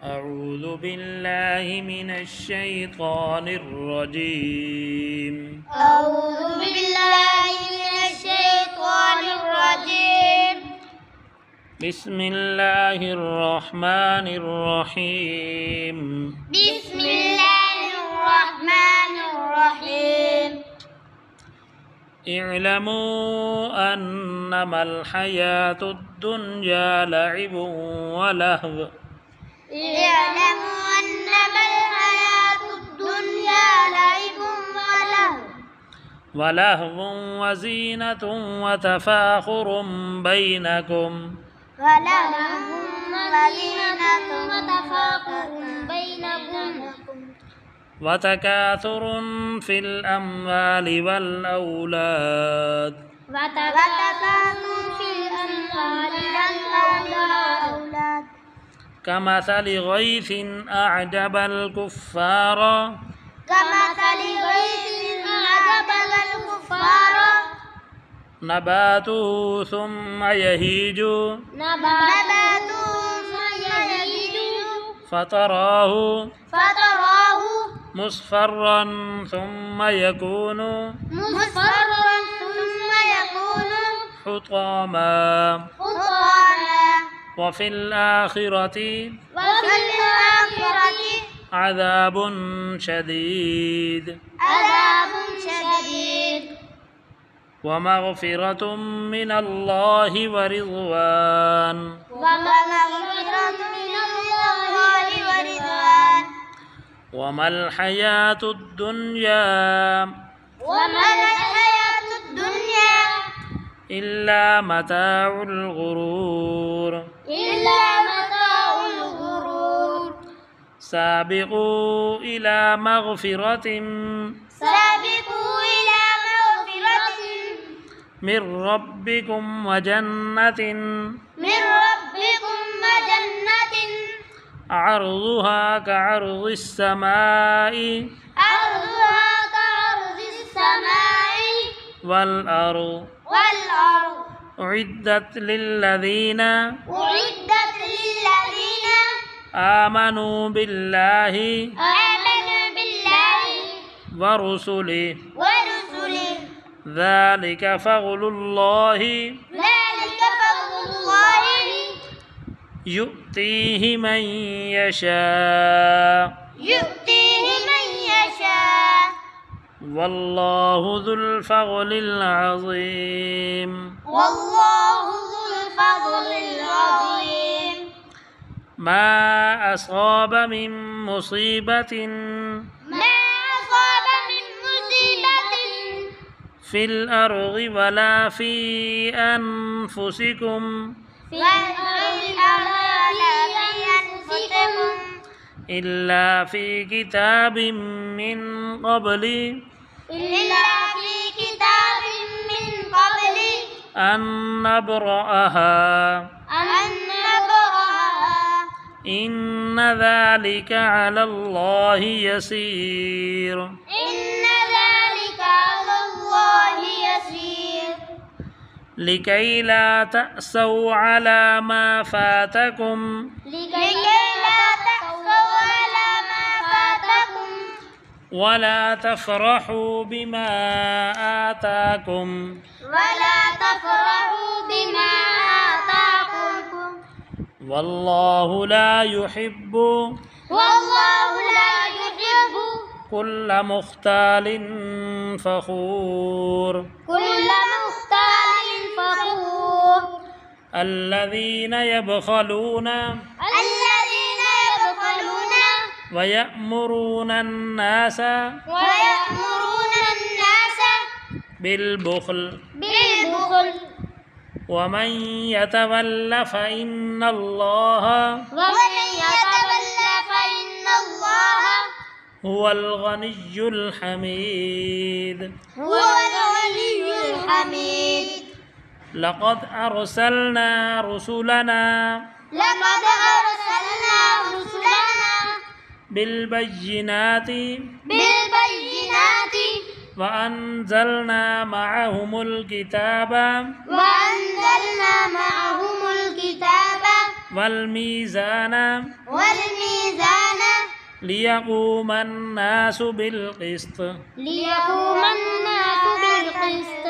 أعوذ بالله من الشيطان الرجيم. أعوذ بالله من الشيطان الرجيم. بسم الله الرحمن الرحيم. بسم الله الرحمن الرحيم. اعلموا أنما الحياة الدنيا لعب ولهو. اعلموا أنما الحياة الدنيا لعب ولهو وزينة وتفاخر بينكم وتكاثر في الأموال والأولاد كمثل غيث أعجب الكفار نباته ثم يهيج فتراه مصفرا ثم يكون حطاما وفي الآخرة عذاب شديد ومغفرة من الله ورضوان وما الحياة الدنيا إلا متاع الغرور سابقوا إلى مغفرة من ربكم وجنة عرضها كعرض السماء والأرض أعدت للذين آمنوا بالله ورسله ذلك فضل الله يؤتيه من يشاء والله ذو الفضل العظيم. ما أصاب من مصيبة في الأرض ولا في أنفسكم إلا في كتاب من قبل أن نبرأها إن ذلك على الله يسير. لكي لا تأسوا على ما فاتكم ولا تفرحوا بما آتاكم والله لا يحب كل مختال فخور. الذين يبخلون ويأمرون الناس بالبخل ومن يتول فإن الله هو الغني الحميد. لقد أرسلنا رسلنا بالبينات وأنزلنا معهم الكتاب والميزان والميزان ليقوم الناس بالقسط ليقوم الناس بالقسط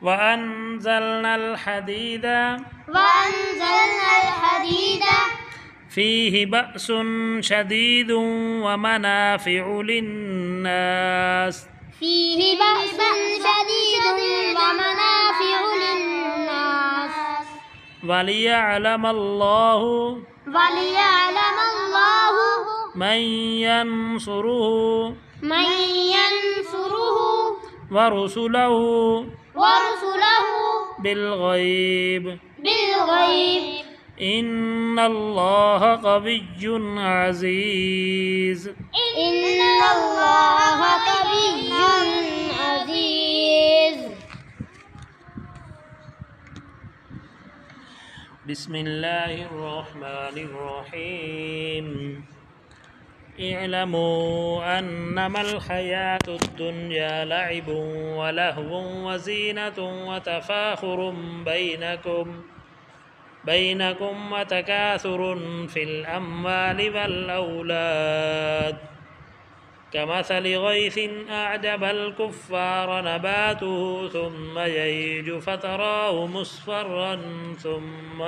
وأنزلنا الحديد وأنزلنا الحديد فيه بأس شديد ومنافع للناس فيه بأس شديد ومنافع للناس وليعلم الله وليعلم الله من ينصره ورسله بالغيب إن الله قوي عزيز إن الله قوي عزيز. بسم الله الرحمن الرحيم اعلموا أنما الحياة الدنيا لعب ولهو وزينة وتفاخر بينكم وتكاثر في الأموال والأولاد كمثل غيث أعجب الكفار نباته ثم يهيج فتراه مصفرا ثم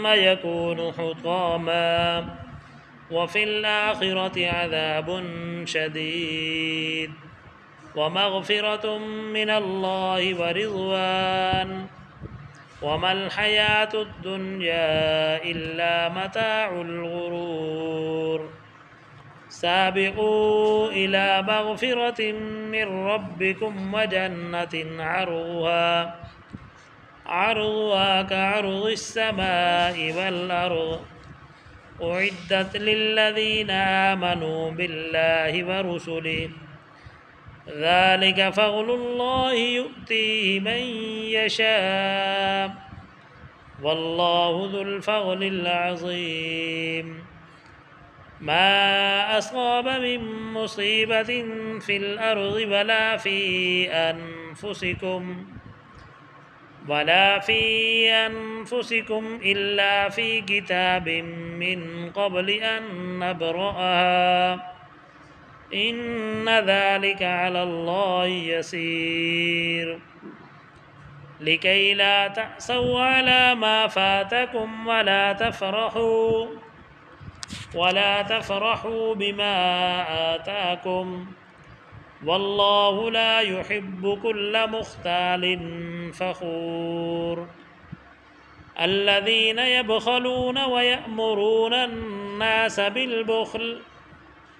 يكون حطاما وفي الآخرة عذاب شديد ومغفرة من الله ورضوان وما الحياة الدنيا إلا متاع الغرور سابقوا إلى مغفرة من ربكم وجنة عرضها كعرض السماء والأرض أعدت للذين آمنوا بالله ورسله ذلك فضل الله يؤتيه من يشاء والله ذو الفضل العظيم ما أصاب من مصيبة في الأرض ولا في أنفسكم إلا في كتاب من قبل أن نبرأها إن ذلك على الله يسير لكي لا تأسوا على ما فاتكم ولا تفرحوا بما آتاكم والله لا يحب كل مختال فخور الذين يبخلون ويأمرون الناس بالبخل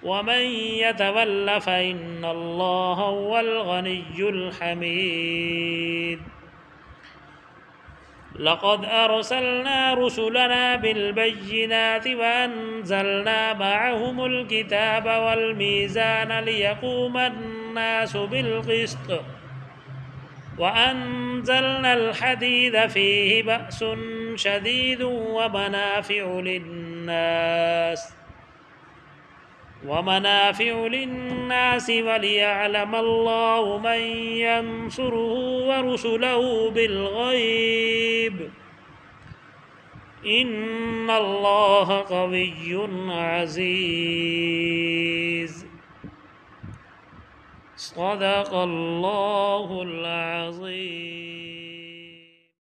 ومن يتول فإن الله هو الغني الحميد لقد أرسلنا رسلنا بالبينات وأنزلنا معهم الكتاب والميزان ليقوم الناس بالقسط وأنزلنا الحديد فيه بأس شديد ومنافع للناس وليعلم الله من ينصره ورسله بالغيب إن الله قوي عزيز صدق الله العظيم.